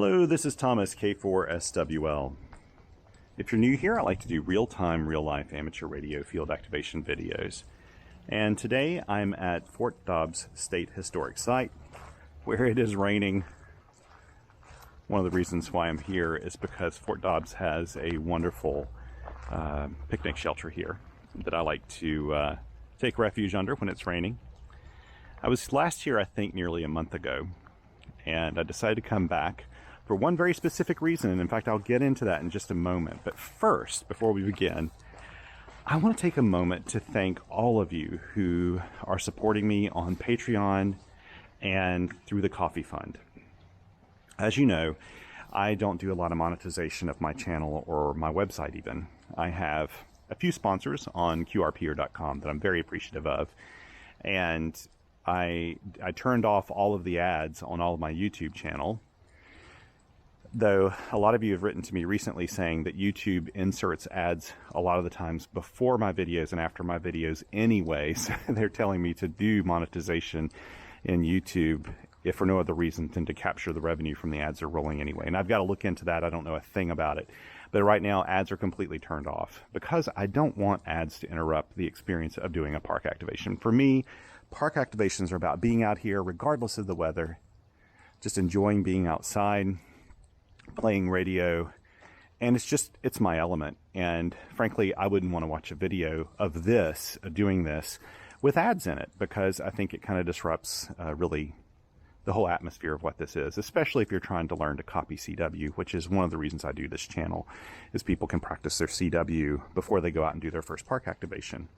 Hello, this is Thomas, K4SWL. If you're new here, I like to do real-time, real-life amateur radio field activation videos. And today I'm at Fort Dobbs State Historic Site, where it is raining. One of the reasons why I'm here is because Fort Dobbs has a wonderful picnic shelter here that I like to take refuge under when it's raining. I was last here, I think, nearly a month ago, and I decided to come back for one very specific reason, and in fact I'll get into that in just a moment. But first, before we begin, I want to take a moment to thank all of you who are supporting me on Patreon and through the Coffee Fund. As you know, I don't do a lot of monetization of my channel or my website even. I have a few sponsors on qrpeer.com that I'm very appreciative of, and I turned off all of the ads on all of my YouTube channel. Though a lot of you have written to me recently saying that YouTube inserts ads a lot of the times before my videos and after my videos anyways. They're telling me to do monetization in YouTube if for no other reason than to capture the revenue from the ads are rolling anyway. And I've got to look into that. I don't know a thing about it. But right now ads are completely turned off because I don't want ads to interrupt the experience of doing a park activation. For me, park activations are about being out here regardless of the weather, just enjoying being outside, playing radio, and it's my element. And frankly, I wouldn't want to watch a video of doing this with ads in it, because I think it kind of disrupts really the whole atmosphere of what this is, especially if you're trying to learn to copy CW, which is one of the reasons I do this channel, is people can practice their CW before they go out and do their first park activation.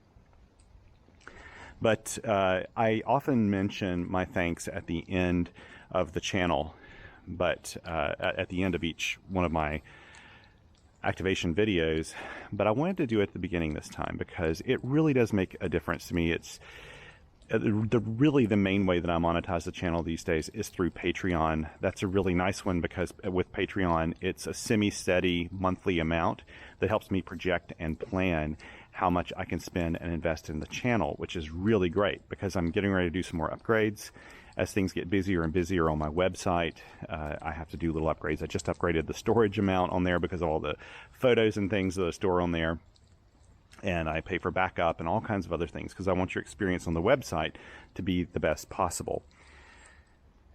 But I often mention my thanks at the end of the channel, but at the end of each one of my activation videos. But I wanted to do it at the beginning this time because it really does make a difference to me. It's really the main way that I monetize the channel these days is through Patreon. That's a really nice one because with Patreon, it's a semi-steady monthly amount that helps me project and plan how much I can spend and invest in the channel, which is really great because I'm getting ready to do some more upgrades. As things get busier and busier on my website, I have to do little upgrades. I just upgraded the storage amount on there because of all the photos and things that I store on there. And I pay for backup and all kinds of other things because I want your experience on the website to be the best possible.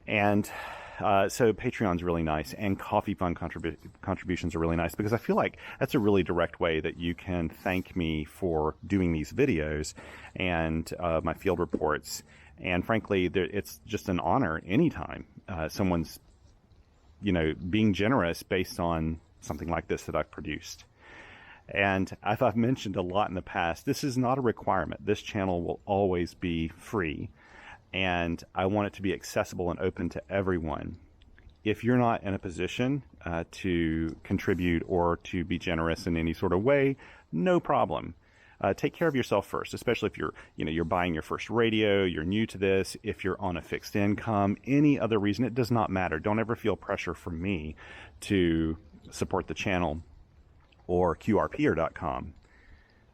And so Patreon's really nice, and Coffee Fund contributions are really nice because I feel like that's a really direct way that you can thank me for doing these videos and my field reports. And frankly, it's just an honor anytime someone's, being generous based on something like this that I've produced. And as I've mentioned a lot in the past, this is not a requirement. This channel will always be free, and I want it to be accessible and open to everyone. If you're not in a position to contribute or to be generous in any sort of way, no problem. Take care of yourself first, especially if you're buying your first radio, you're new to this, if you're on a fixed income, any other reason, it does not matter. Don't ever feel pressure from me to support the channel or qrpeer.com.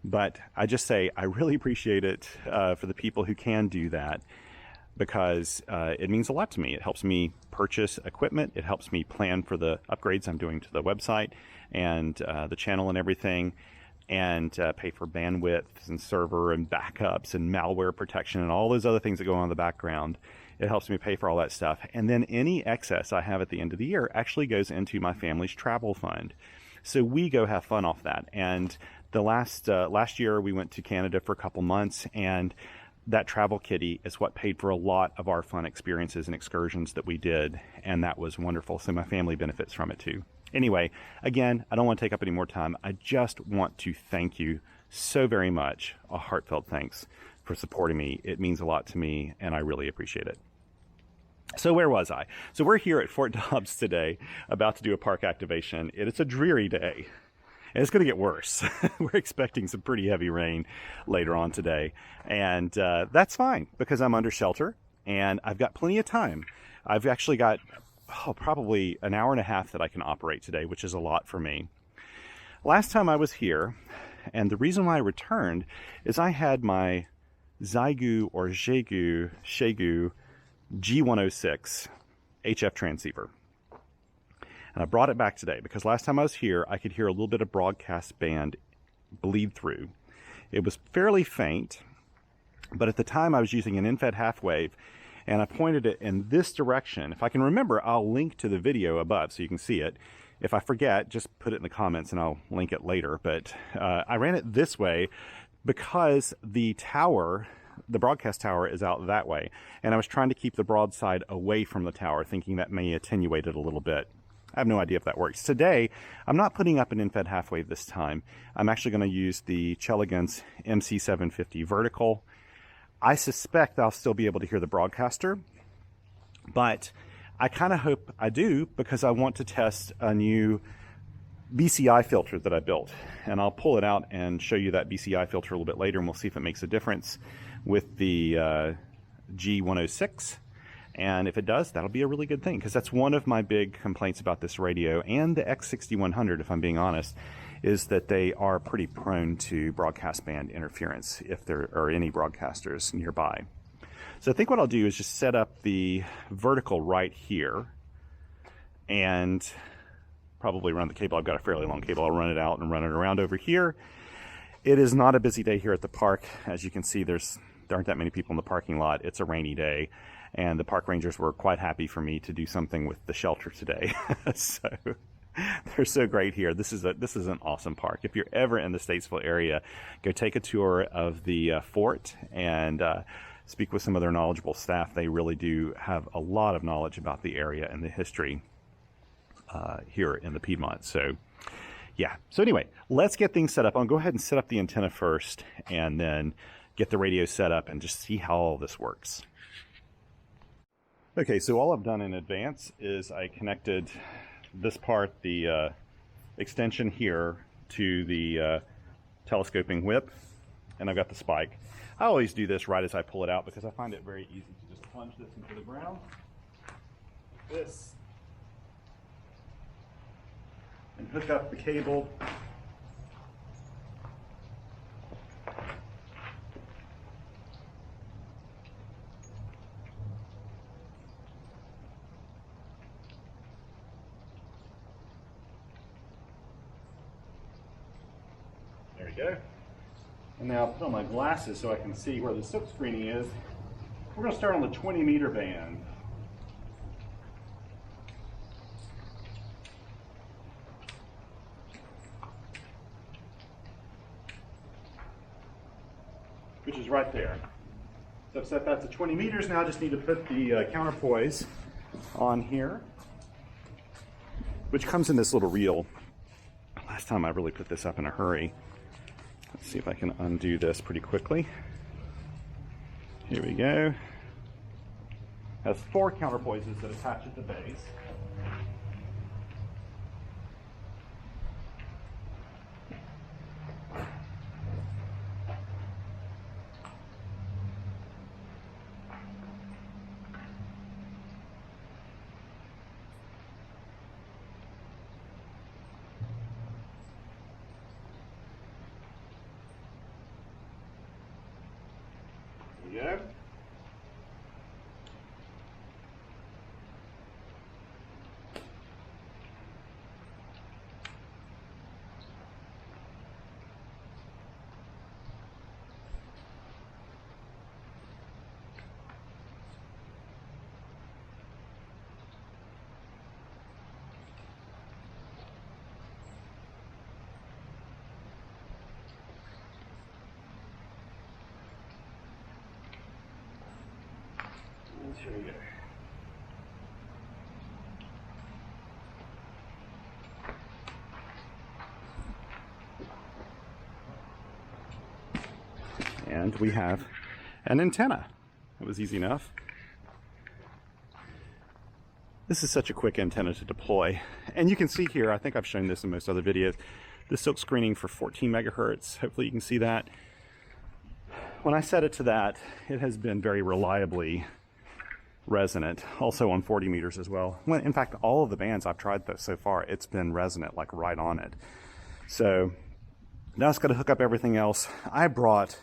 But I just say I really appreciate it for the people who can do that, because it means a lot to me. It helps me purchase equipment. It helps me plan for the upgrades I'm doing to the website and the channel and everything, and pay for bandwidth and server and backups and malware protection and all those other things that go on in the background. It helps me pay for all that stuff. And then any excess I have at the end of the year actually goes into my family's travel fund. So we go have fun off that. And the last year we went to Canada for a couple months, and that travel kitty is what paid for a lot of our fun experiences and excursions that we did, and that was wonderful. So my family benefits from it too. Anyway, again, I don't want to take up any more time. I just want to thank you so very much. A heartfelt thanks for supporting me. It means a lot to me, and I really appreciate it. So where was I? So we're here at Fort Dobbs today, about to do a park activation. It's a dreary day, and it's going to get worse. We're expecting some pretty heavy rain later on today, and that's fine because I'm under shelter, and I've got plenty of time. I've actually got probably an hour and a half that I can operate today, which is a lot for me. Last time I was here, and the reason why I returned is I had my Xiegu G106 HF transceiver. And I brought it back today because last time I was here, I could hear a little bit of broadcast band bleed through. It was fairly faint, but at the time I was using an in-fed half wave, and I pointed it in this direction. If I can remember, I'll link to the video above so you can see it. If I forget, just put it in the comments and I'll link it later. But I ran it this way because the tower, the broadcast tower, is out that way. And I was trying to keep the broadside away from the tower, thinking that may attenuate it a little bit. I have no idea if that works. Today, I'm not putting up an in-fed half wave this time. I'm actually going to use the Xiegu MC750 vertical. I suspect I'll still be able to hear the broadcaster, but I kind of hope I do because I want to test a new BCI filter that I built. And I'll pull it out and show you that BCI filter a little bit later, and we'll see if it makes a difference with the G106. And if it does, that'll be a really good thing, because that's one of my big complaints about this radio and the X6100, if I'm being honest, is that they are pretty prone to broadcast band interference if there are any broadcasters nearby. So I think what I'll do is just set up the vertical right here and probably run the cable. I've got a fairly long cable. I'll run it out and run it around over here. It is not a busy day here at the park. As you can see, there aren't that many people in the parking lot. It's a rainy day, and the park rangers were quite happy for me to do something with the shelter today. So they're so great here. This is an awesome park. If you're ever in the Statesville area, go take a tour of the fort and speak with some of their knowledgeable staff. They really do have a lot of knowledge about the area and the history here in the Piedmont. So yeah, so anyway, let's get things set up. I'll go ahead and set up the antenna first and then get the radio set up and just see how all this works. Okay, so all I've done in advance is I connected this part, the extension here, to the telescoping whip, and I've got the spike. I always do this right as I pull it out because I find it very easy to just plunge this into the ground. This. And hook up the cable. There we go. And now I'll put on my glasses so I can see where the silk screening is. We're going to start on the 20-meter band. Which is right there. So I've set that to 20 meters. Now I just need to put the counterpoise on here, which comes in this little reel. Last time I really put this up in a hurry. Let's see if I can undo this pretty quickly. Here we go. Has 4 counterpoises that attach at the base. There we go. Here we go. And we have an antenna. It was easy enough. This is such a quick antenna to deploy. And you can see here, I think I've shown this in most other videos, the silk screening for 14 megahertz. Hopefully you can see that. When I set it to that, it has been very reliably resonant, also on 40 meters as well. When, in fact, all of the bands I've tried so far, it's been resonant, like right on it. So now it's got to hook up everything else. I brought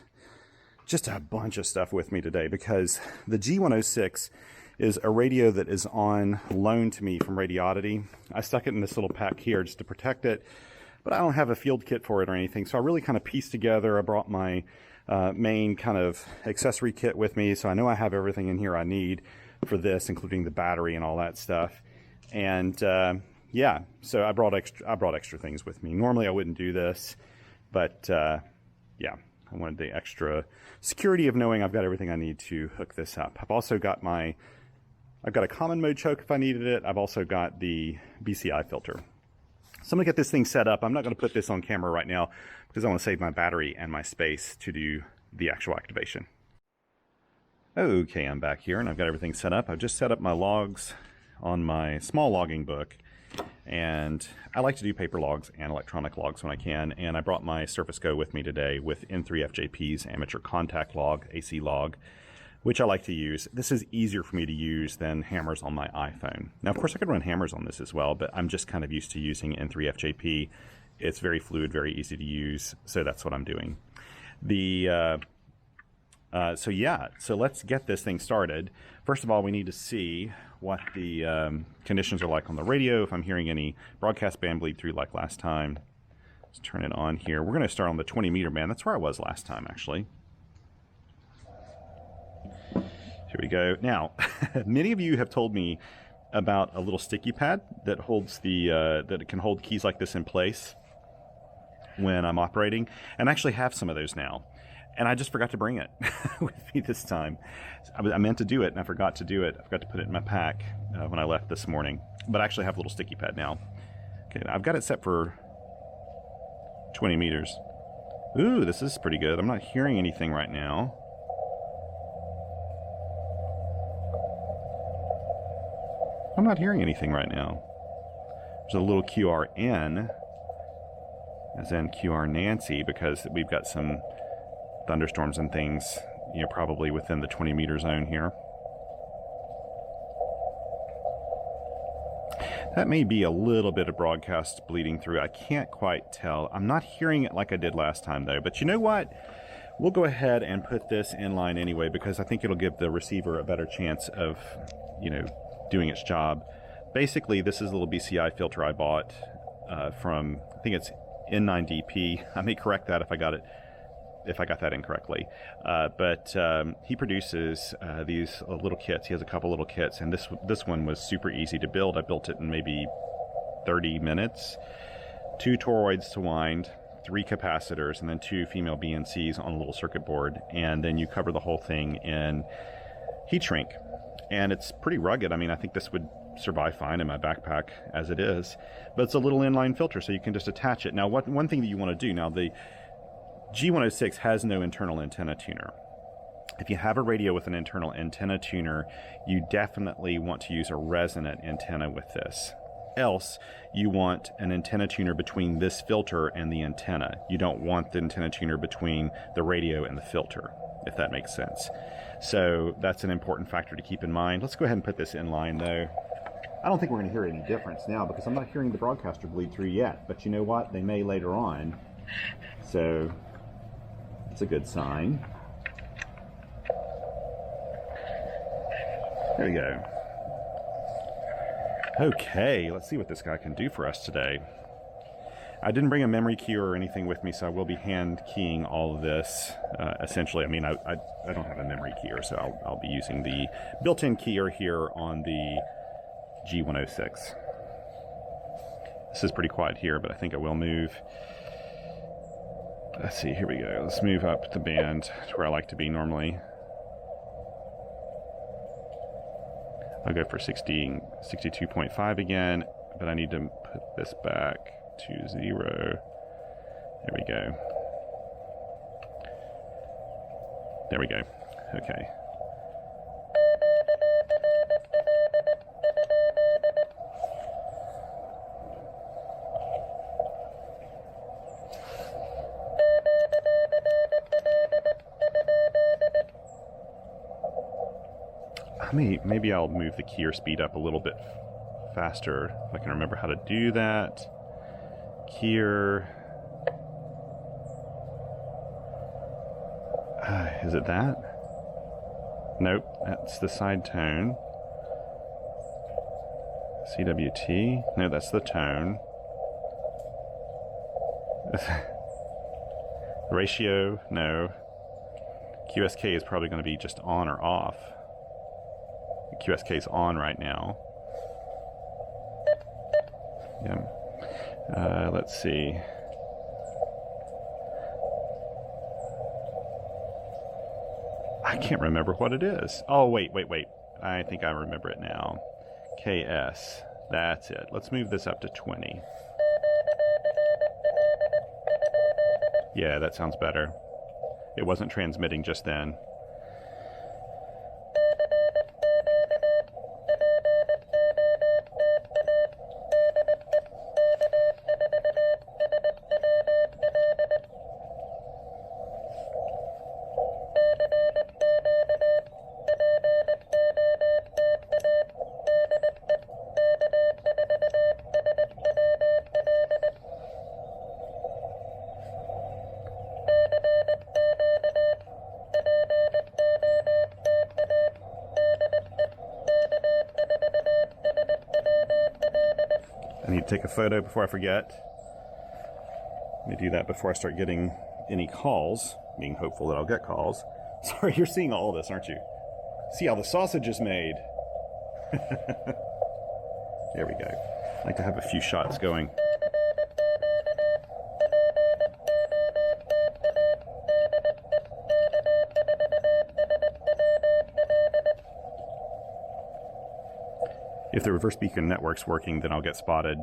just a bunch of stuff with me today because the G106 is a radio that is on loan to me from Radioddity. I stuck it in this little pack here just to protect it, but I don't have a field kit for it or anything, so I really kind of pieced together. I brought my main kind of accessory kit with me, so I know I have everything in here I need for this, including the battery and all that stuff. And yeah, so I brought extra things with me. Normally I wouldn't do this, but yeah, I wanted the extra security of knowing I've got everything I need to hook this up. I've also got I've got a common mode choke if I needed it. I've also got the BCI filter. So I'm gonna get this thing set up. I'm not gonna put this on camera right now because I want to save my battery and my space to do the actual activation. Okay, I'm back here and I've got everything set up. I've just set up my logs on my small logging book, and I like to do paper logs and electronic logs when I can, and I brought my Surface Go with me today with N3FJP's amateur contact log, AC log, which I like to use. This is easier for me to use than hammers on my iPhone. Now, of course, I could run hammers on this as well, but I'm just kind of used to using N3FJP. It's very fluid, very easy to use, so that's what I'm doing. So yeah, so let's get this thing started. First of all, we need to see what the conditions are like on the radio, if I'm hearing any broadcast band bleed through like last time. Let's turn it on here. We're going to start on the 20 meter band. That's where I was last time, actually. Here we go. Now, many of you have told me about a little sticky pad that holds that it can hold keys like this in place when I'm operating, and I actually have some of those now. And I just forgot to bring it with me this time. I meant to do it, and I forgot to do it. I forgot to put it in my pack when I left this morning. But I actually have a little sticky pad now. Okay, I've got it set for 20 meters. Ooh, this is pretty good. I'm not hearing anything right now. I'm not hearing anything right now. There's a little QRN, as in QR Nancy, because we've got some thunderstorms and things, you know, probably within the 20 meter zone here. That may be a little bit of broadcast bleeding through. I can't quite tell. I'm not hearing it like I did last time though, but you know what? We'll go ahead and put this in line anyway, because I think it'll give the receiver a better chance of, you know, doing its job. Basically, this is a little BCI filter I bought from, I think it's K9DP. I may correct that if I got that incorrectly. But he produces these little kits. He has a couple little kits, and this one was super easy to build. I built it in maybe 30 minutes. 2 toroids to wind, 3 capacitors, and then 2 female BNCs on a little circuit board. And then you cover the whole thing in heat shrink. And it's pretty rugged. I mean, I think this would survive fine in my backpack as it is. But it's a little inline filter, so you can just attach it. Now, one thing that you want to do, now the G106 has no internal antenna tuner. If you have a radio with an internal antenna tuner, you definitely want to use a resonant antenna with this. Else, you want an antenna tuner between this filter and the antenna. You don't want the antenna tuner between the radio and the filter, if that makes sense. So that's an important factor to keep in mind. Let's go ahead and put this in line though. I don't think we're going to hear any difference now because I'm not hearing the broadcaster bleed through yet, but you know what? They may later on. So it's a good sign. There we go. Okay, let's see what this guy can do for us today. I didn't bring a memory keyer or anything with me, so I will be hand keying all of this. Essentially, I mean, I don't have a memory keyer, so I'll be using the built-in keyer here on the G106. This is pretty quiet here, but I think I will move. Let's see, here we go. Let's move up the band to where I like to be normally. I'll go for 62.5 again, but I need to put this back to 0. There we go. There we go. Okay. Maybe I'll move the keyer speed up a little bit faster if I can remember how to do that. Keyer. Is it that? Nope, that's the side tone. CWT? No, that's the tone. Ratio? No. QSK is probably going to be just on or off. QSK is on right now. Yeah. Let's see. I can't remember what it is. Oh, wait. I think I remember it now. KS. That's it. Let's move this up to 20. Yeah, that sounds better. It wasn't transmitting just then. I need to take a photo before I forget. Let me do that before I start getting any calls, being hopeful that I'll get calls. Sorry, you're seeing all of this, aren't you? See how the sausage is made. There we go. I like to have a few shots going. If the reverse beacon network's working, then I'll get spotted.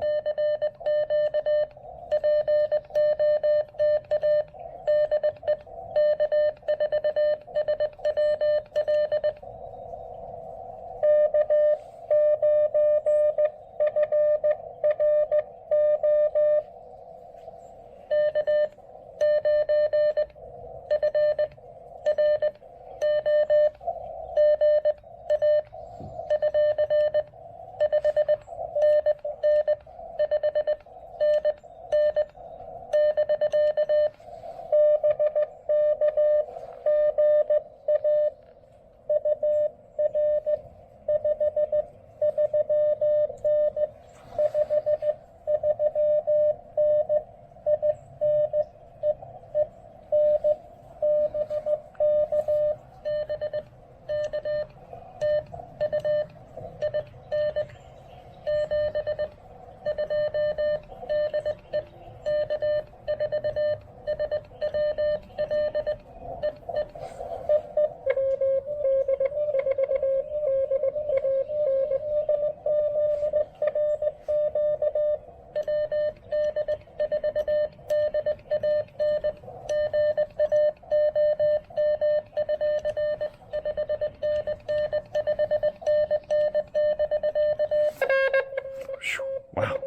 Wow.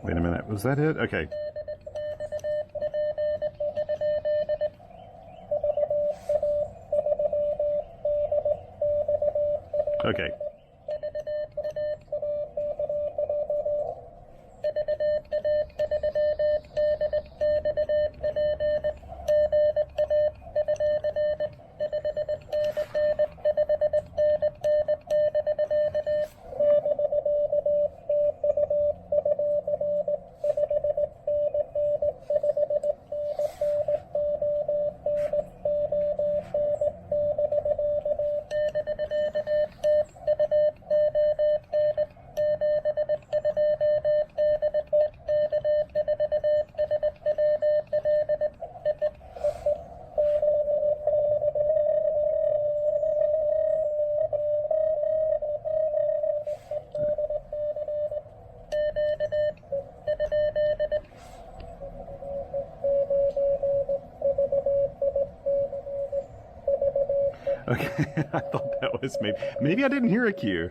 Wait a minute, was that it? Okay. Okay. Okay, I thought that was maybe I didn't hear a cue.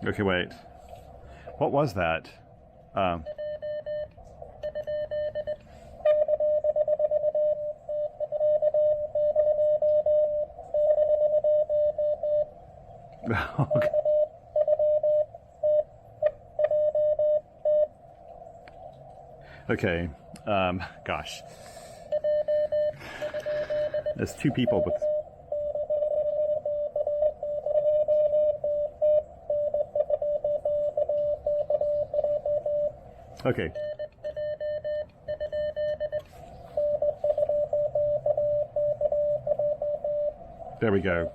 Okay, wait. What was that? Okay. Okay. Gosh. There's two people with... Okay. There we go.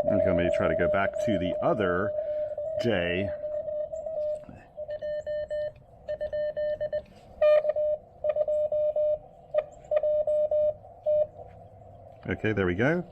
Okay, I'm going to try to go back to the other J. Okay, there we go.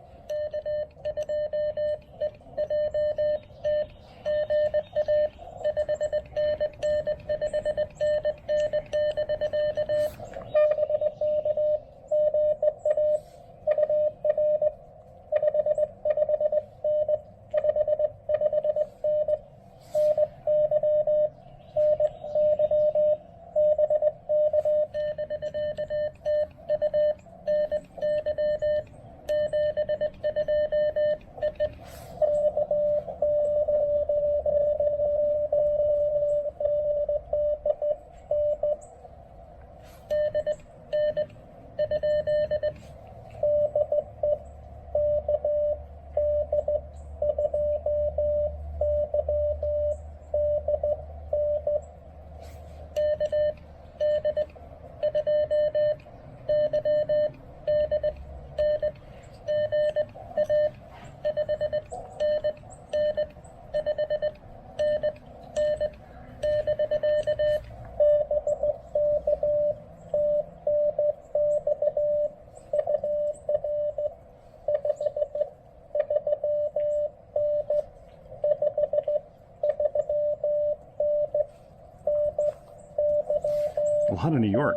A lot of New York.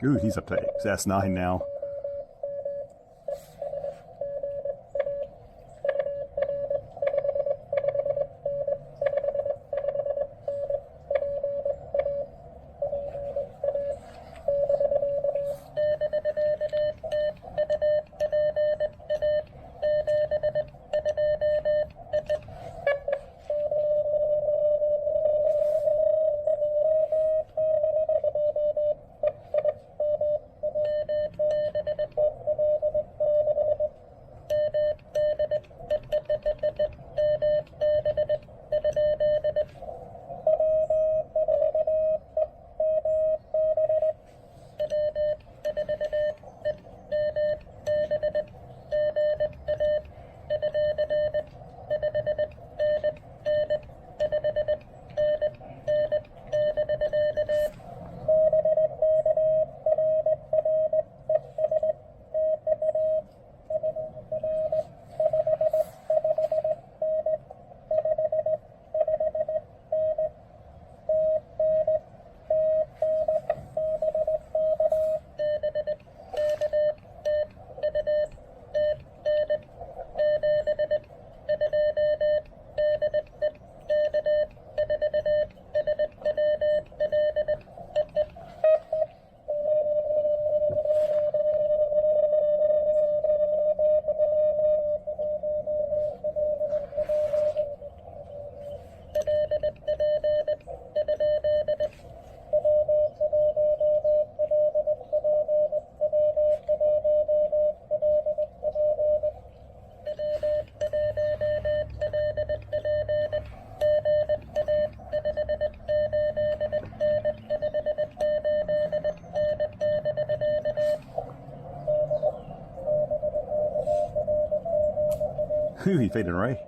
Ooh, he's up to S9 now. Ooh, he faded away.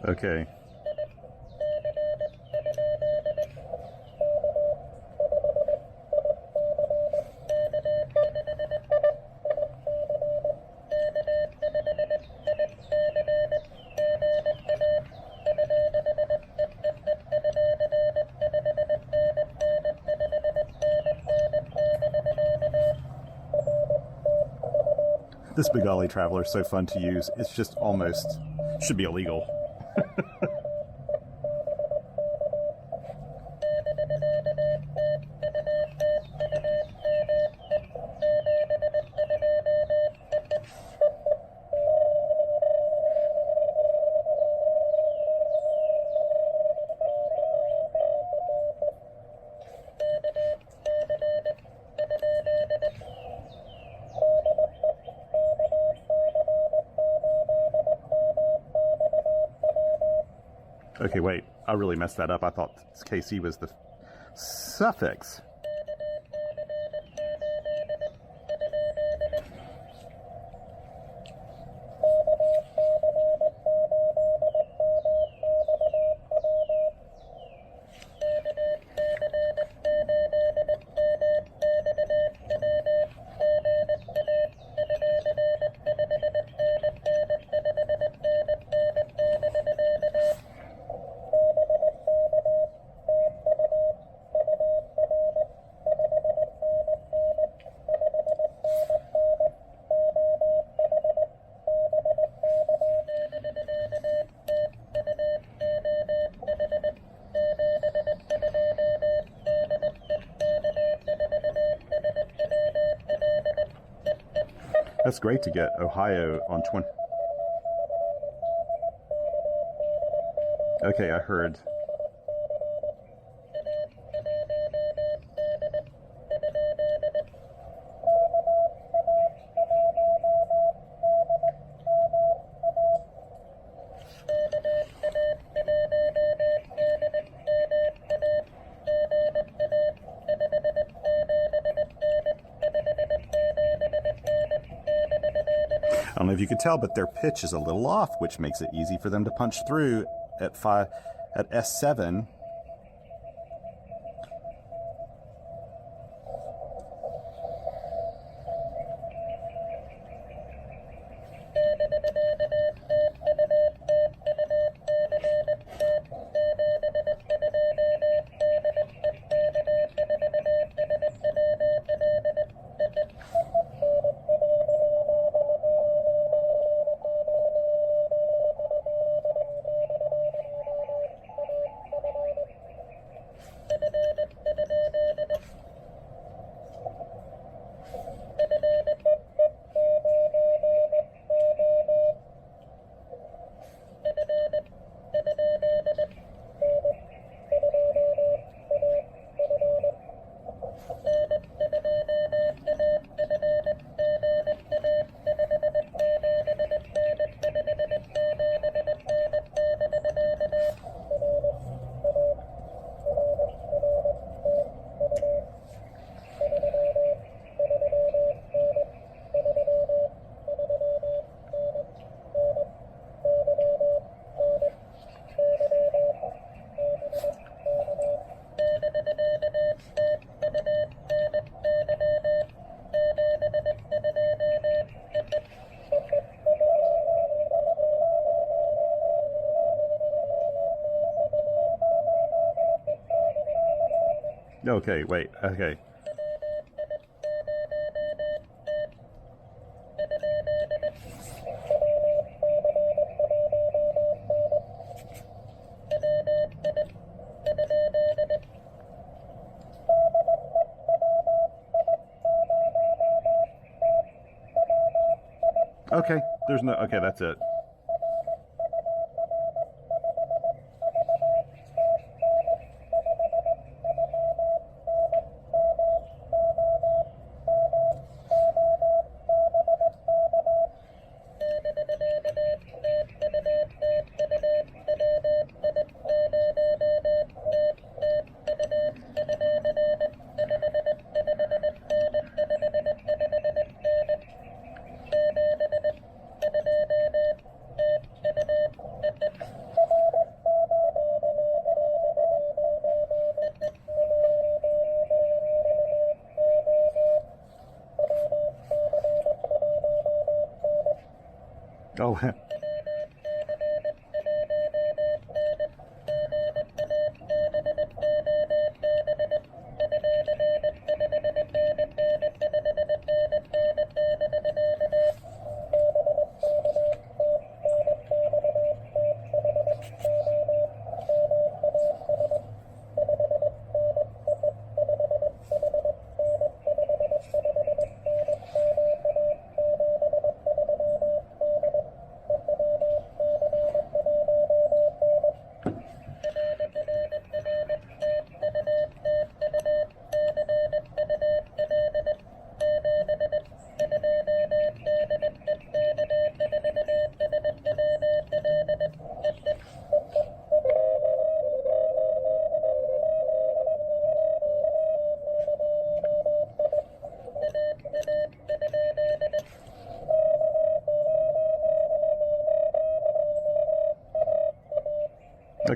Okay. This Bengali Traveler is so fun to use. It's just almost should be illegal. Okay, wait, I really messed that up. I thought KC was the suffix. That's great to get Ohio on 20. Okay, I heard. I don't know if you could tell, but their pitch is a little off, which makes it easy for them to punch through at S7. Okay, wait, okay. There's no, okay, that's it. Oh,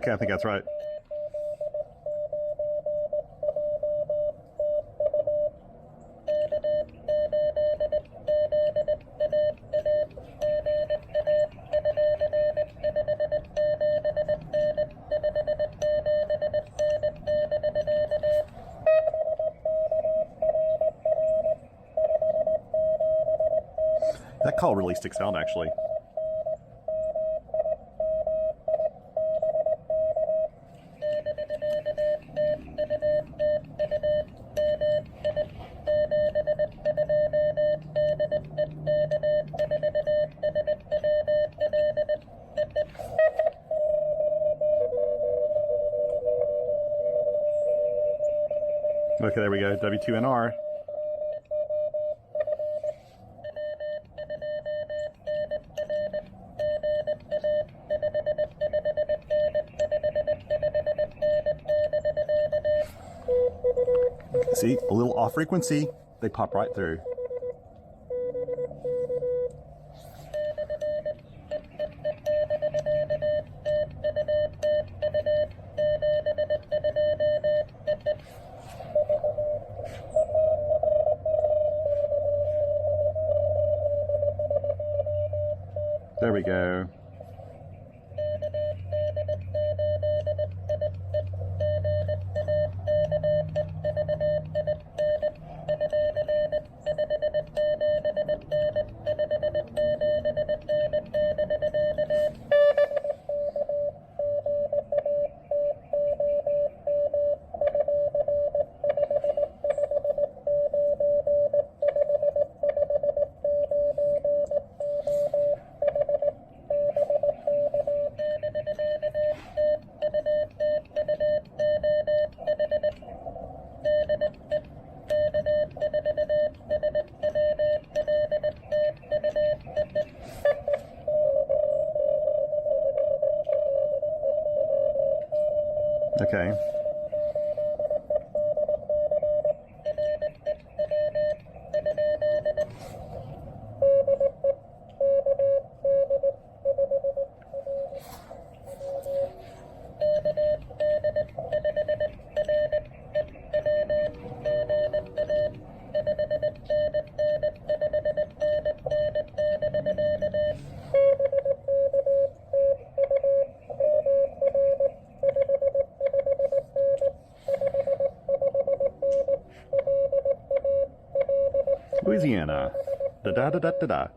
okay, I think that's right. That call really sticks out, actually. Okay, there we go, W2NR. See, a little off frequency, they pop right through. There we go. Okay. Louisiana. Da da da da da da.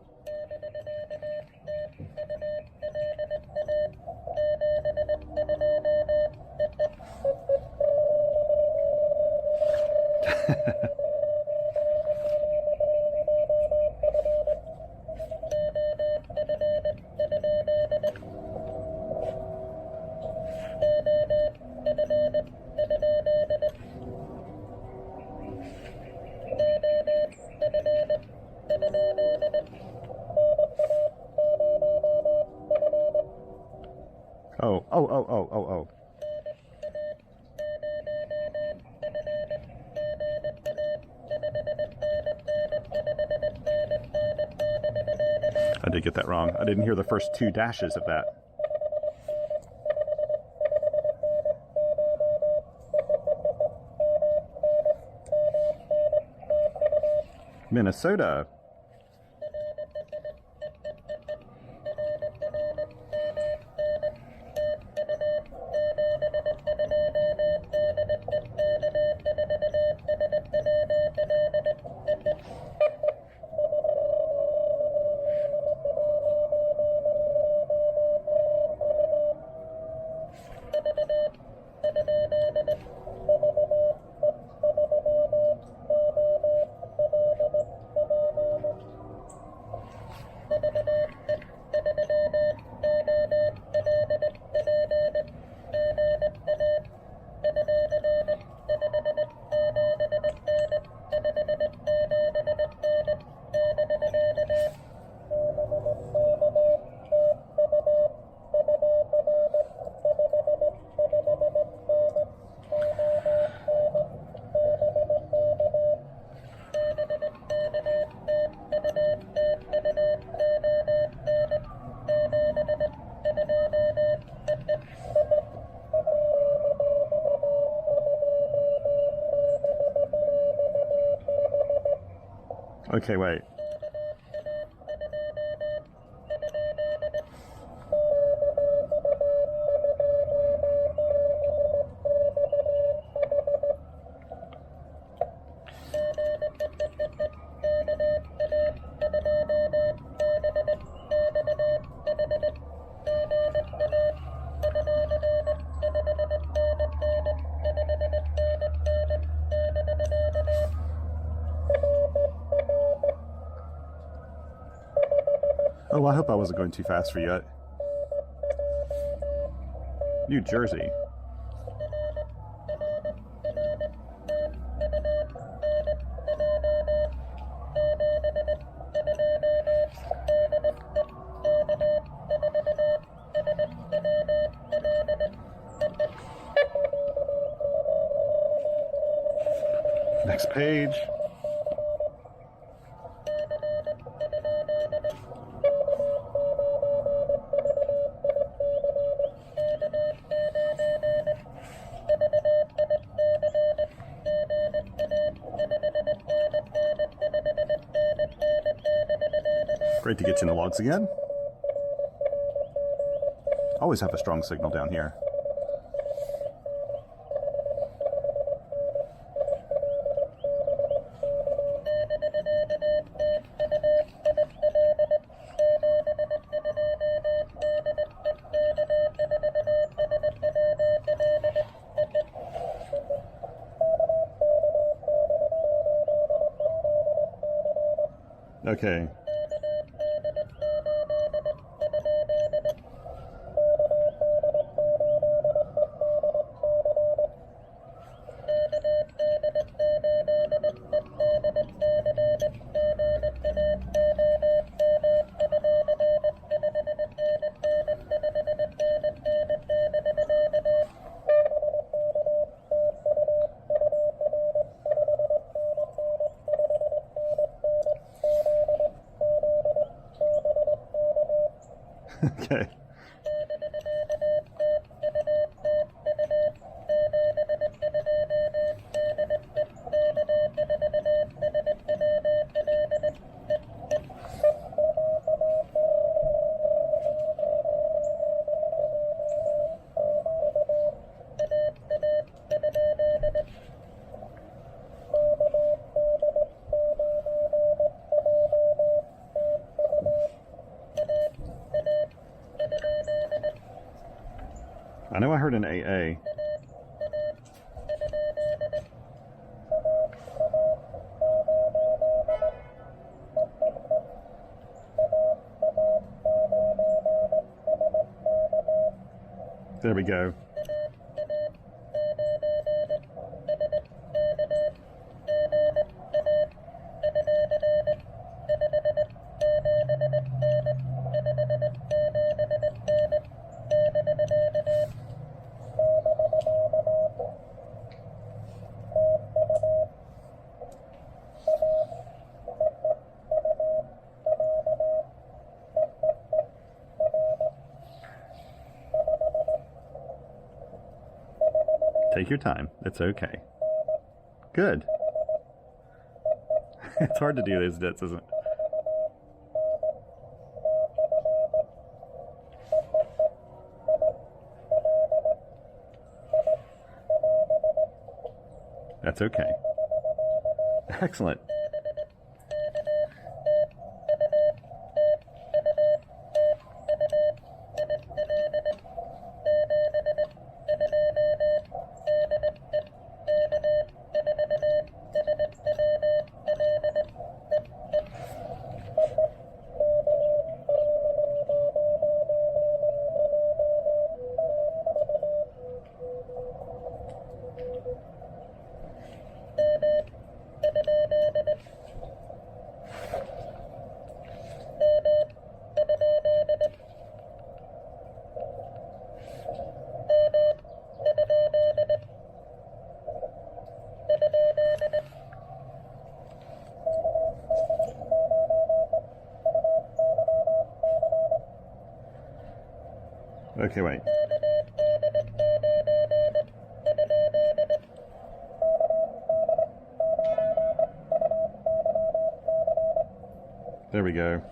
Oh, oh, oh, oh, oh, oh. I did get that wrong. I didn't hear the first two dashes of that. Minnesota. Okay, wait. Oh, I hope I wasn't going too fast for you. New Jersey. Next page. Great to get you in the logs again. Always have a strong signal down here. Okay. Okay. I know I heard an AA. There we go. Take your time. It's okay. Good. It's hard to do these dits, isn't it? That's okay. Excellent. Okay, wait. There we go.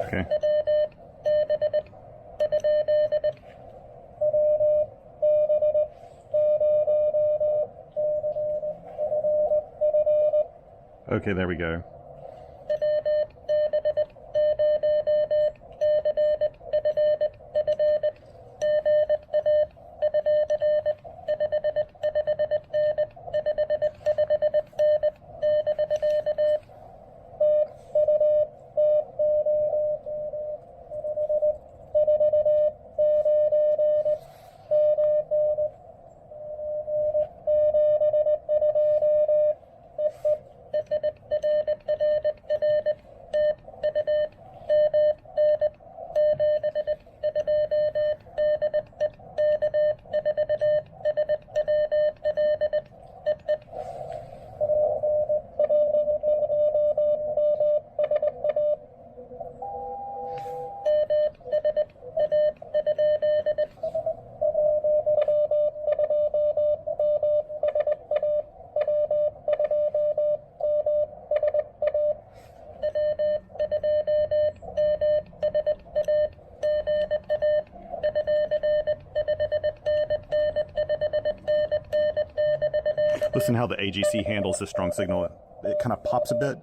Okay. Okay, there we go. Listen how the AGC handles this strong signal. It kind of pops a bit.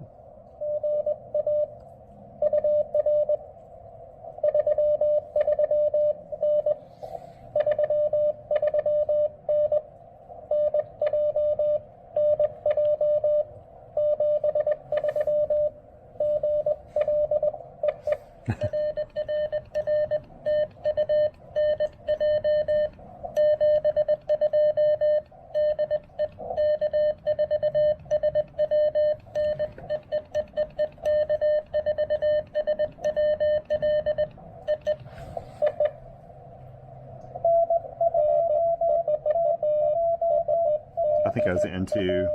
think I was into...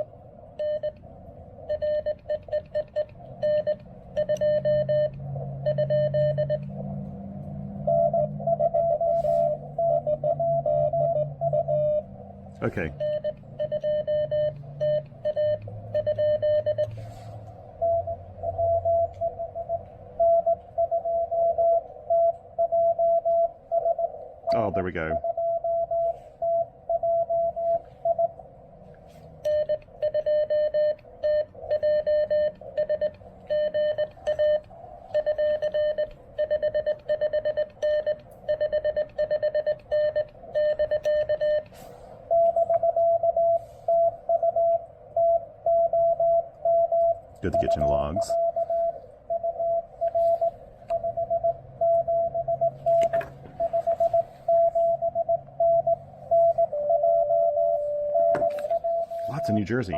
Okay. Oh, there we go. Go to the kitchen logs. Lots of New Jersey.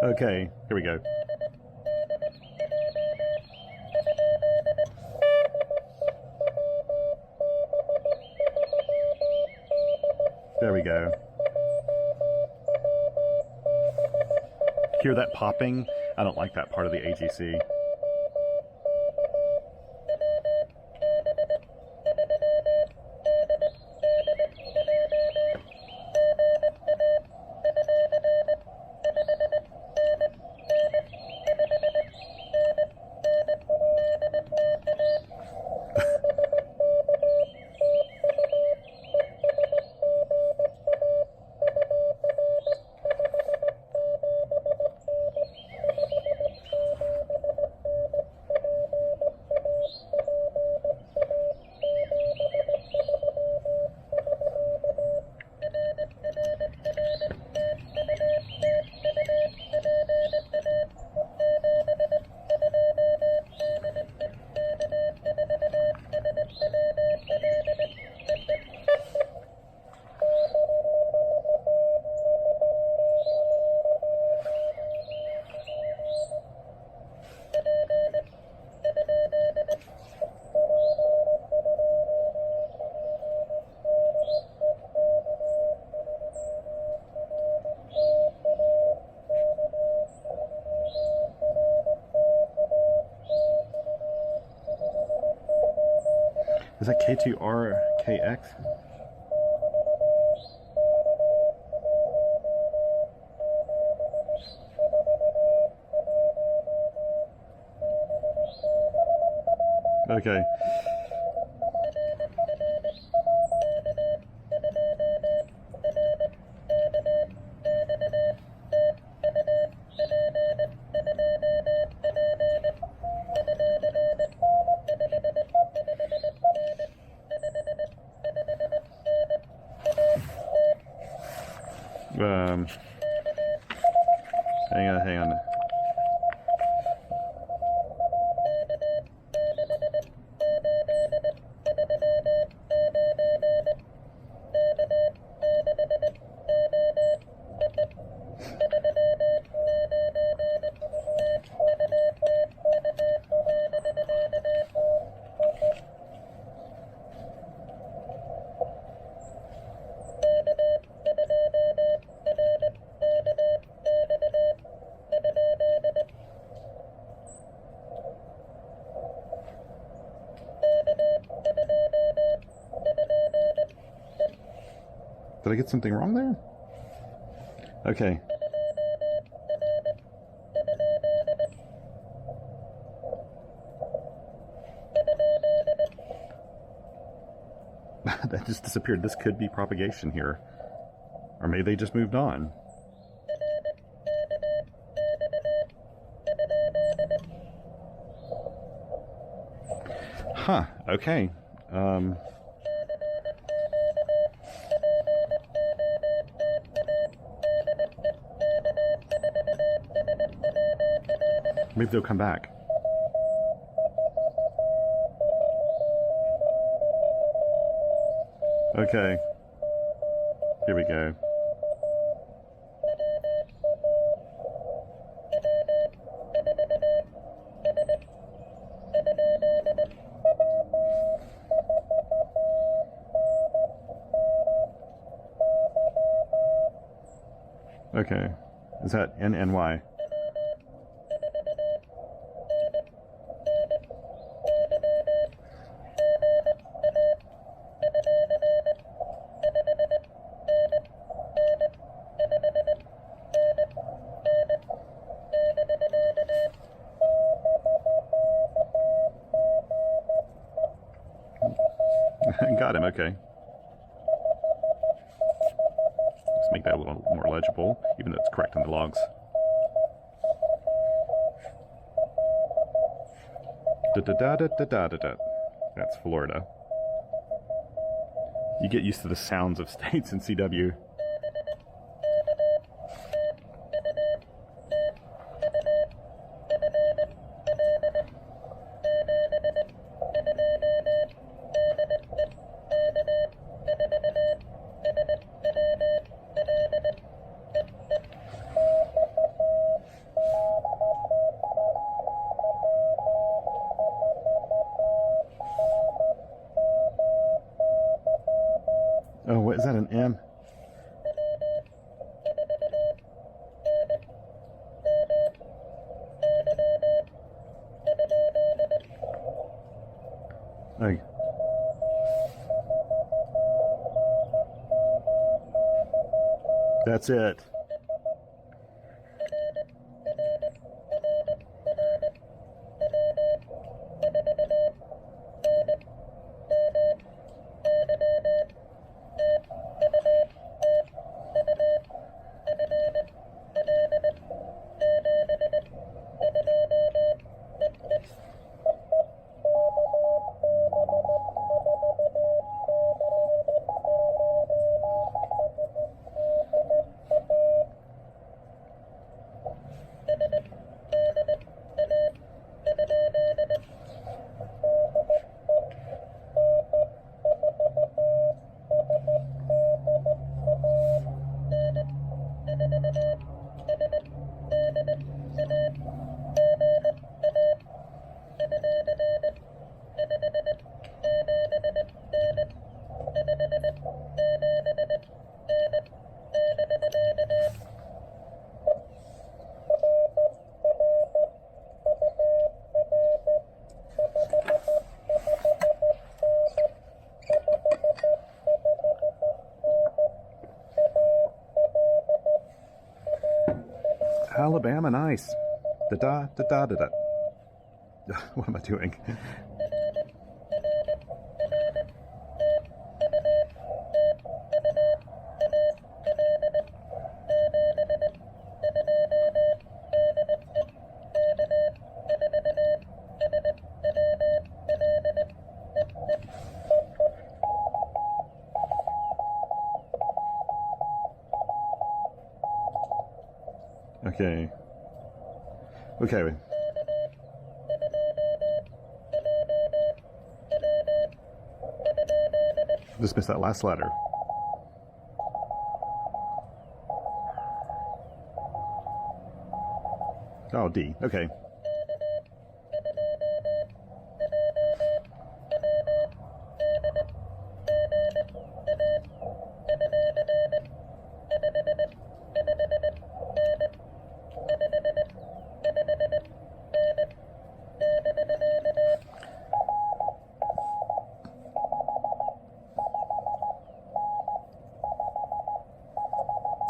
Okay, here we go. There we go. Hear that popping? I don't like that part of the AGC. Is that K2RKX? Okay. Hang on. Did I get something wrong there? Okay. That just disappeared. This could be propagation here. Or maybe they just moved on. Huh, okay. Maybe they'll come back. Okay. Here we go. Okay. Is that NNY? Got him, okay. Let's make that a little more legible, even though it's correct in the logs. Da-da-da-da-da-da-da. That's Florida. You get used to the sounds of states in CW. Oh, what is that, an M? Oh. That's it. Alabama, nice. Da-da-da-da-da-da. What am I doing? Okay. Okay. Just missed that last letter. Oh, D. Okay.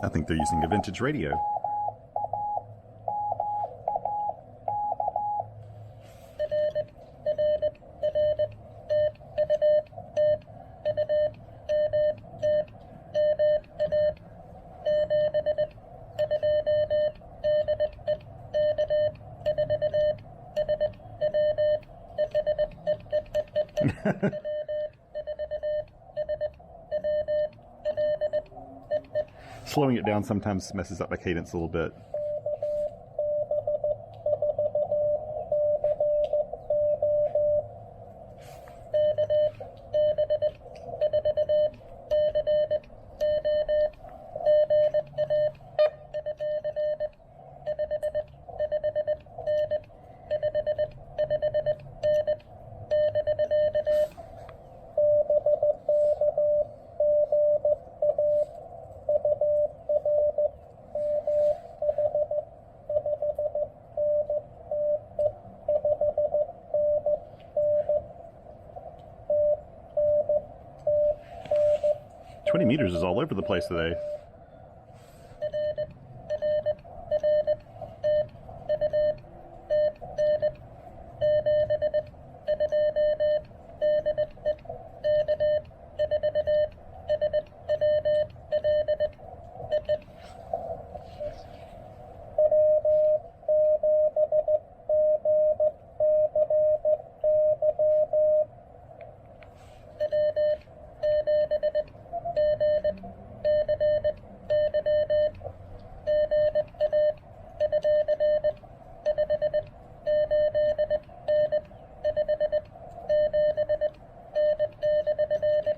I think they're using a vintage radio. Slowing it down sometimes messes up my cadence a little bit. Meters is all over the place today.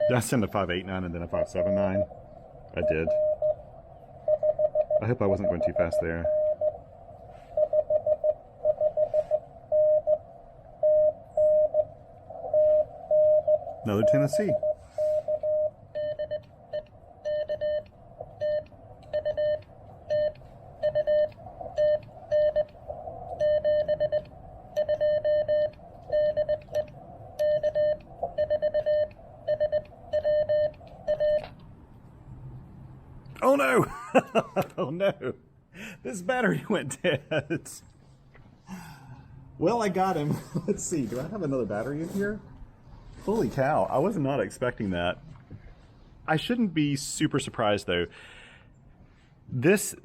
Did I send a 589 and then a 579? I did. I hope I wasn't going too fast there. Another Tennessee. Oh no! Oh no! This battery went dead. Well, I got him. Let's see, do I have another battery in here? Holy cow, I was not expecting that. I shouldn't be super surprised though. This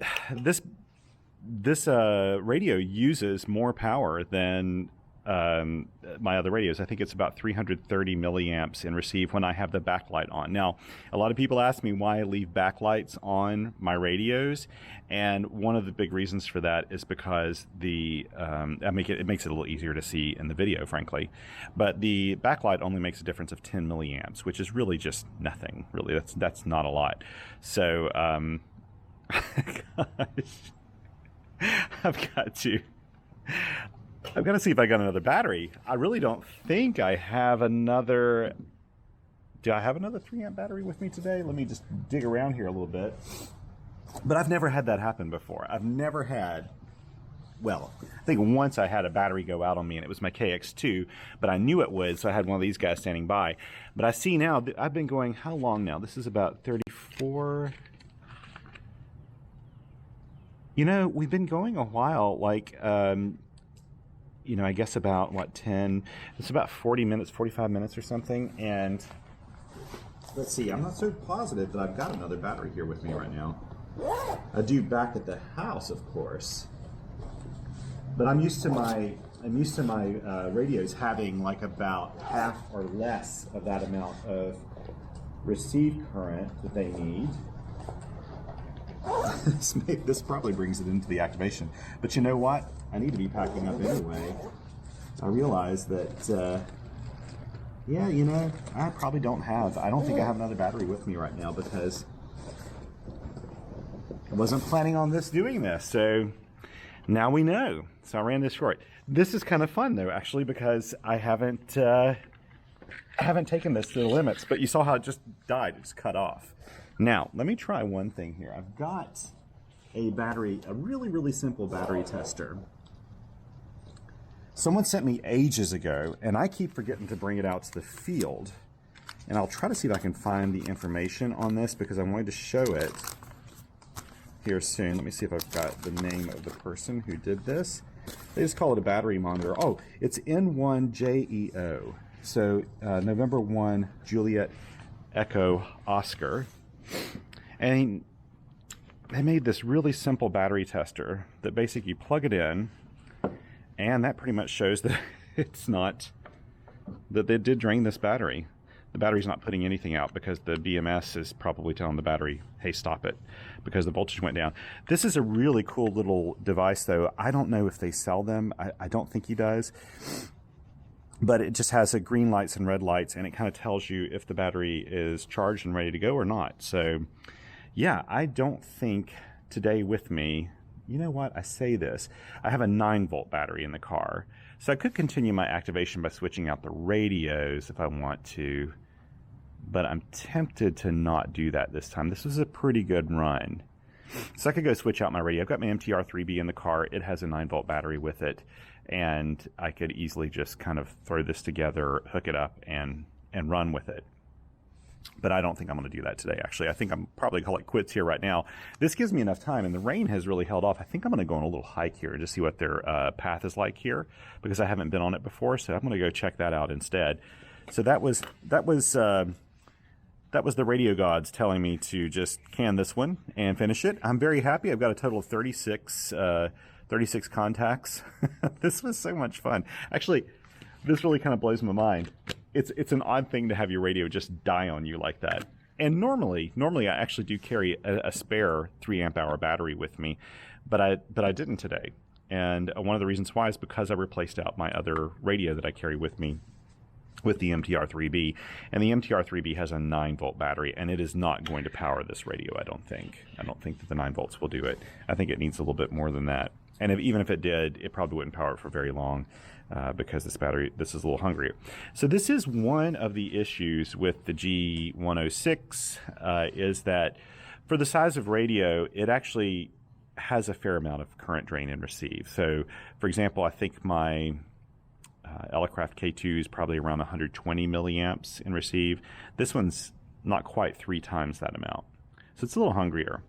radio uses more power than my other radios. I think it's about 330 milliamps in receive when I have the backlight on. Now, a lot of people ask me why I leave backlights on my radios, and one of the big reasons for that is because it makes it a little easier to see in the video, frankly. But the backlight only makes a difference of 10 milliamps, which is really just nothing. Really, that's not a lot. So, gosh, I've got to see if I got another battery. I really don't think I have another. Do I have another 3-amp battery with me today? Let me just dig around here a little bit. But I've never had that happen before. I've never had, well, I think once I had a battery go out on me and it was my KX2, but I knew it would, so I had one of these guys standing by. But I see now, I've been going, how long now? This is about 34. You know, we've been going a while, like, you know, I guess about, what, 10, it's about 40 minutes, 45 minutes or something, and let's see, I'm not so positive that I've got another battery here with me right now. I do back at the house, of course, but I'm used to my radios having like about half or less of that amount of receive current that they need. This probably brings it into the activation, but you know what? I need to be packing up anyway. I realize that, yeah, you know, I probably don't think I have another battery with me right now because I wasn't planning on doing this. So now we know. So I ran this short. This is kind of fun though, actually, because I haven't taken this to the limits, but you saw how it just died. It just cut off. Now, let me try one thing here. I've got a really, really simple battery tester. Someone sent me ages ago, and I keep forgetting to bring it out to the field. And I'll try to see if I can find the information on this because I'm going to show it here soon. Let me see if I've got the name of the person who did this. They just call it a battery monitor. Oh, it's N1JEO. So November 1, Juliet Echo Oscar. And they made this really simple battery tester that basically you plug it in, and that pretty much shows that it's not that they did drain this battery. The battery's not putting anything out because the BMS is probably telling the battery, hey, stop it, because the voltage went down. This is a really cool little device, though. I don't know if they sell them. I don't think he does. But it just has a green lights and red lights, and it kind of tells you if the battery is charged and ready to go or not. So, yeah, I don't think today with me, you know what, I say this, I have a 9-volt battery in the car. So I could continue my activation by switching out the radios if I want to, but I'm tempted to not do that this time. This was a pretty good run. So I could go switch out my radio. I've got my MTR3B in the car. It has a 9-volt battery with it, and I could easily just kind of throw this together, hook it up, and run with it. But I don't think I'm going to do that today, actually. I think I'm probably going to call it quits here right now. This gives me enough time, and the rain has really held off. I think I'm going to go on a little hike here and just see what their path is like here, because I haven't been on it before, so I'm going to go check that out instead. So that was the radio gods telling me to just can this one and finish it. I'm very happy. I've got a total of 36 contacts. This was so much fun. Actually, this really kind of blows my mind. It's an odd thing to have your radio just die on you like that. And normally I actually do carry a spare 3 amp hour battery with me, but I didn't today. And one of the reasons why is because I replaced out my other radio that I carry with me with the MTR3B, and the MTR3B has a 9-volt battery, and it is not going to power this radio, I don't think. I don't think that the 9 volts will do it. I think it needs a little bit more than that. And even if it did, it probably wouldn't power it for very long because this is a little hungrier. So this is one of the issues with the G106 is that for the size of radio, it actually has a fair amount of current drain and receive. So, for example, I think my Elecraft K2 is probably around 120 milliamps in receive. This one's not quite 3 times that amount. So it's a little hungrier.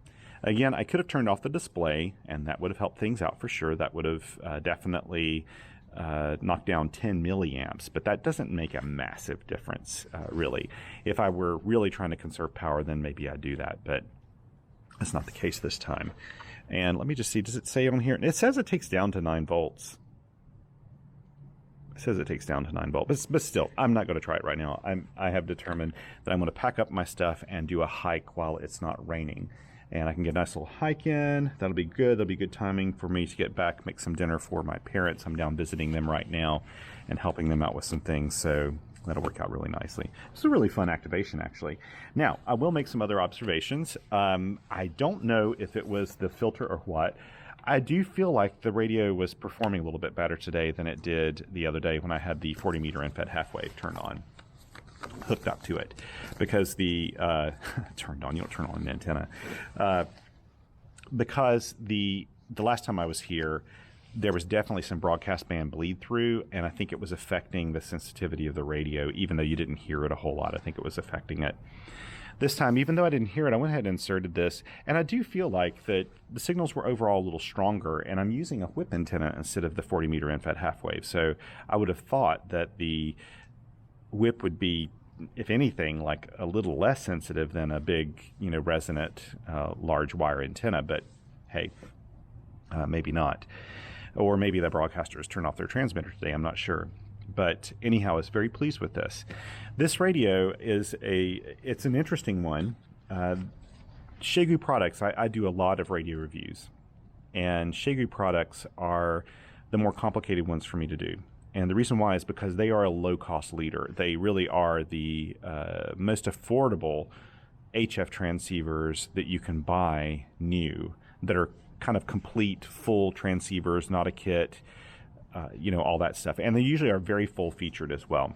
Again, I could have turned off the display, and that would have helped things out for sure. That would have definitely knocked down 10 milliamps, but that doesn't make a massive difference, really. If I were really trying to conserve power, then maybe I'd do that, but that's not the case this time. And let me just see, does it say on here? It says it takes down to 9 volts. It says it takes down to 9 volts, but still, I'm not going to try it right now. I have determined that I'm going to pack up my stuff and do a hike while it's not raining. And I can get a nice little hike in. That'll be good. That'll be good timing for me to get back, make some dinner for my parents. I'm down visiting them right now and helping them out with some things. So that'll work out really nicely. It's a really fun activation, actually. Now, I will make some other observations. I don't know if it was the filter or what. I do feel like the radio was performing a little bit better today than it did the other day when I had the 40 meter end-fed half-wave turned on, hooked up to it, because the turned on, you don't turn on an antenna, because the last time I was here, there was definitely some broadcast band bleed through, and I think it was affecting the sensitivity of the radio, even though you didn't hear it a whole lot. I think it was affecting it. This time, even though I didn't hear it, I went ahead and inserted this, and I do feel like that the signals were overall a little stronger, and I'm using a whip antenna instead of the 40 meter end-fed half-wave, so I would have thought that the whip would be, if anything, like a little less sensitive than a big, resonant, large wire antenna, but hey, maybe not. Or maybe the broadcasters turned off their transmitter today, I'm not sure. But anyhow, I was very pleased with this. This radio is it's an interesting one. Xiegu products, I do a lot of radio reviews, and Xiegu products are the more complicated ones for me to do. And the reason why is because they are a low-cost leader. They really are the most affordable HF transceivers that you can buy new, that are kind of complete, full transceivers, not a kit, all that stuff. And they usually are very full-featured as well.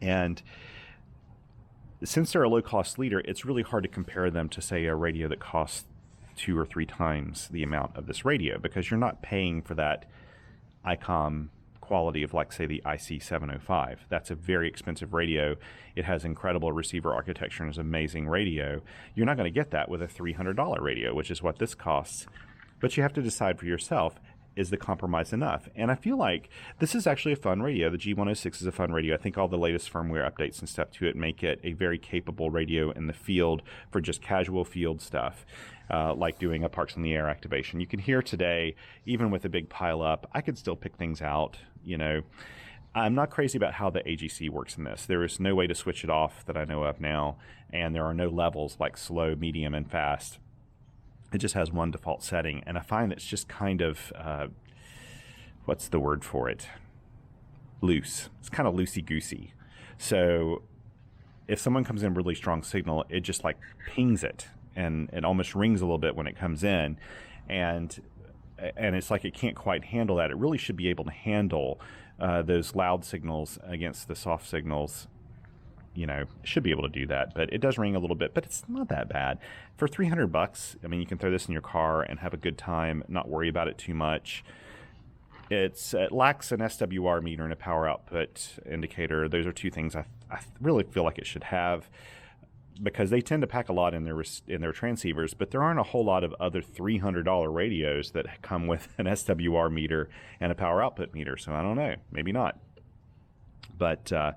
And since they're a low-cost leader, it's really hard to compare them to, say, a radio that costs 2 or 3 times the amount of this radio, because you're not paying for that ICOM quality of, like, say, the IC705. That's a very expensive radio. It has incredible receiver architecture and is an amazing radio. You're not going to get that with a $300 radio, which is what this costs. But you have to decide for yourself, is the compromise enough? And I feel like this is actually a fun radio. The G106 is a fun radio. I think all the latest firmware updates and stuff to it make it a very capable radio in the field for just casual field stuff, like doing a Parks in the Air activation. You can hear today, even with a big pile up, I could still pick things out, I'm not crazy about how the AGC works in this. There is no way to switch it off that I know of now, and there are no levels like slow, medium, and fast. It just has one default setting, and I find it's just kind of, what's the word for it? Loose. It's kind of loosey-goosey. So if someone comes in really strong signal, it just like pings it, and it almost rings a little bit when it comes in, and it's like it can't quite handle that. It really should be able to handle those loud signals against the soft signals. You know, it should be able to do that, but it does ring a little bit, but it's not that bad. For $300, I mean, you can throw this in your car and have a good time, not worry about it too much. It lacks an SWR meter and a power output indicator. Those are two things I really feel like it should have, because they tend to pack a lot in their transceivers, but there aren't a whole lot of other $300 radios that come with an SWR meter and a power output meter. So I don't know, maybe not. But the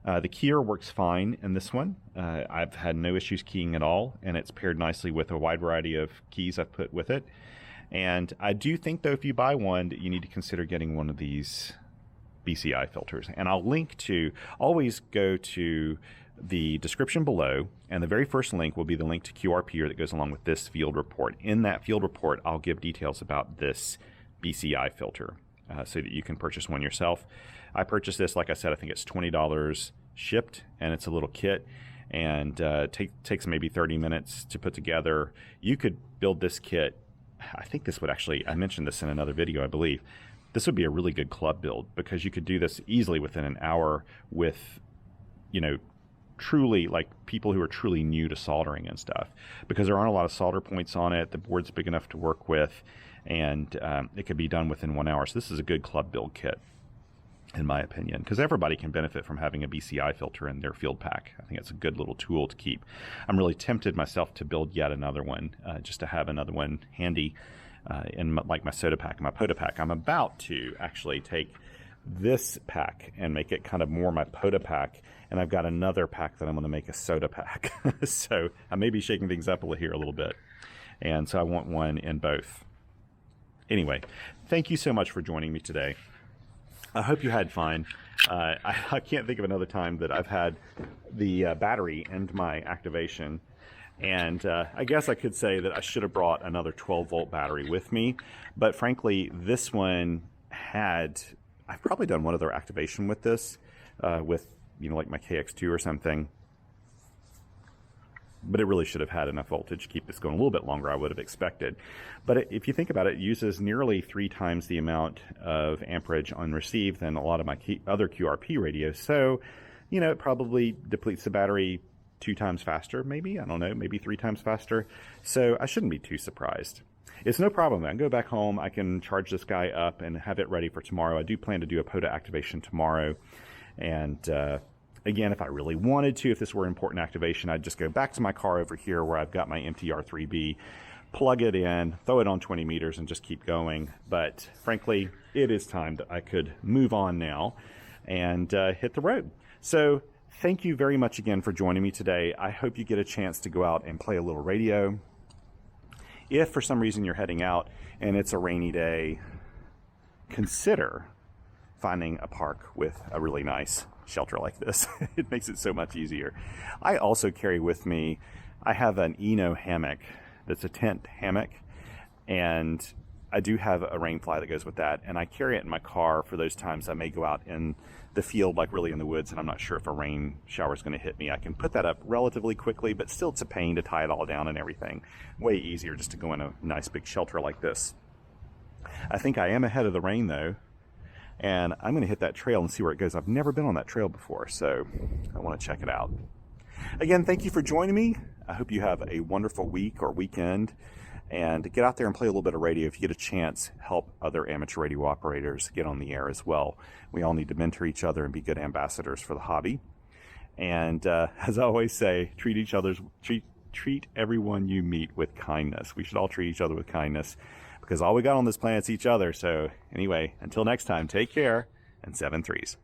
keyer works fine in this one. I've had no issues keying at all, and it's paired nicely with a wide variety of keys I've put with it. And I do think, though, if you buy one, you need to consider getting one of these BCI filters. And I'll link to, always go to the description below, and the very first link will be the link to QRP that goes along with this field report. In that field report, I'll give details about this BCI filter so that you can purchase one yourself. I purchased this, like I said, I think it's $20 shipped, and it's a little kit, and takes maybe 30 minutes to put together. You could build this kit. I think this would actually, I mentioned this in another video, I believe. This would be a really good club build, because you could do this easily within an hour with, you know, truly, like, people who are truly new to soldering and stuff, because there aren't a lot of solder points on it. The board's big enough to work with, and it could be done within 1 hour. So this is a good club build kit, in my opinion, because everybody can benefit from having a BCI filter in their field pack. I think it's a good little tool to keep. I'm really tempted myself to build yet another one, just to have another one handy in like my soda pack and my POTA pack. I'm about to actually take this pack and make it kind of more my POTA pack, and I've got another pack that I'm going to make a soda pack. So I may be shaking things up here a little bit, and so I want one in both. Anyway, thank you so much for joining me today. I hope you had fun. I can't think of another time that I've had the battery end my activation. And I guess I could say that I should have brought another 12-volt battery with me. But frankly, this one had, I've probably done one other activation with this, with, you know, like my KX2 or something. But it really should have had enough voltage to keep this going a little bit longer, I would have expected. But if you think about it, it uses nearly 3 times the amount of amperage on receive than a lot of my other QRP radios. So, you know, it probably depletes the battery 2 times faster, maybe. I don't know, maybe 3 times faster. So I shouldn't be too surprised. It's no problem. I can go back home. I can charge this guy up and have it ready for tomorrow. I do plan to do a POTA activation tomorrow. And again, if I really wanted to, if this were an important activation, I'd just go back to my car over here where I've got my MTR3B, plug it in, throw it on 20 meters, and just keep going. But frankly, it is time that I could move on now and hit the road. So thank you very much again for joining me today. I hope you get a chance to go out and play a little radio. If for some reason you're heading out and it's a rainy day, consider finding a park with a really nice shelter like this. It makes it so much easier. I also carry with me, I have an Eno hammock that's a tent hammock, and I do have a rain fly that goes with that, and I carry it in my car for those times I may go out in the field, like really in the woods, and I'm not sure if a rain shower is going to hit me. I can put that up relatively quickly, but still it's a pain to tie it all down and everything. Way easier just to go in a nice big shelter like this. I think I am ahead of the rain though, and I'm going to hit that trail and see where it goes. I've never been on that trail before, so I want to check it out. Again, thank you for joining me. I hope you have a wonderful week or weekend, and get out there and play a little bit of radio. If you get a chance, help other amateur radio operators get on the air as well. We all need to mentor each other and be good ambassadors for the hobby. And as I always say, treat everyone you meet with kindness. We should all treat each other with kindness, because all we got on this planet is each other. So anyway, until next time, take care, and 7 3s.